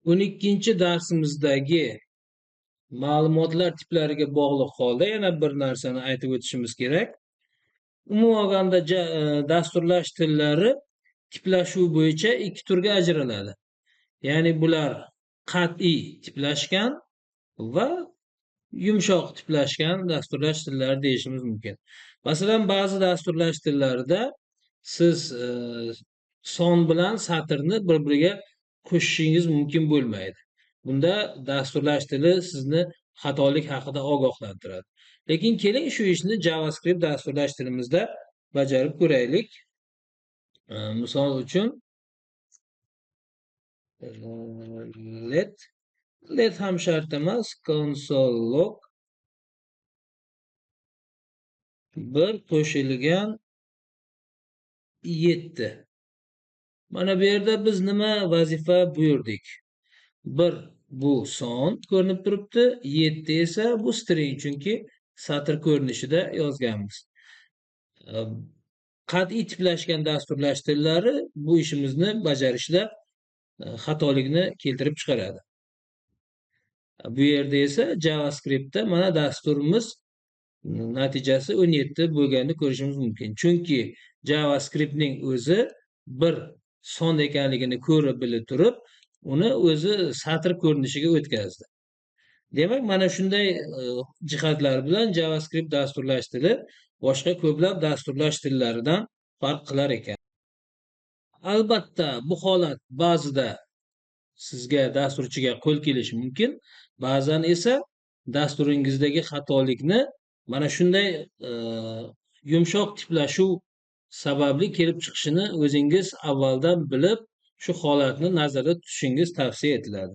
12-darsimizdagi ma'lumotlar tiplariga bog'liq holda yana bir narsani aytib o'tishimiz kerak. Umuman olganda dasturlash tillari tiplashuv bo'yicha ikki turga ajraladi. Ya'ni bular qat'iy tiplashgan va yumshoq tiplashgan dasturlash tillari deyishimiz mumkin. Masalan, ba'zi dasturlash tillarida siz son bilan satrni bir-biriga qo'shishingiz mumkin bo'lmaydi. Bunda dasturlash tili sizni xatolik haqida ogohlantiradi. Lekin keling shu ishni JavaScript dasturlash tilimizda bajarib ko'raylik. Misol uchun let ham shart emas, console log bir qo'shilgan 7. Mana bu yerda biz nima vazifa buyurdik? 1 bu son ko'rinib turibdi, 7 esa bu string, chunki satr ko'rinishida yozganmiz. Qat'iy tiplashgan dasturlash tillari bu ishimizni bajarishda xatolikni keltirib chiqaradi. Bu yerda esa JavaScriptda mana dasturimiz natijasi 17 bo'lganini ko'rishimiz mumkin. Chunki JavaScriptning o'zi bir son ekanligini ko'rib bilib turib, uni o'zi satr ko'rinishiga o'tkazdi. Demak, mana shunday jihatlar bilan JavaScript dasturlash tili boshqa ko'plab dasturlash tillaridan farq qilar ekan. Albatta, bu holat ba'zida sizga dasturchiga qo'l kelishi mumkin, ba'zan esa dasturingizdagi xatolikni mana shunday yumshoq tiplashuv sababli kelib chiqishini o'zingiz avvaldan bilib, shu holatni nazarda tutishingiz tavsiya etiladi.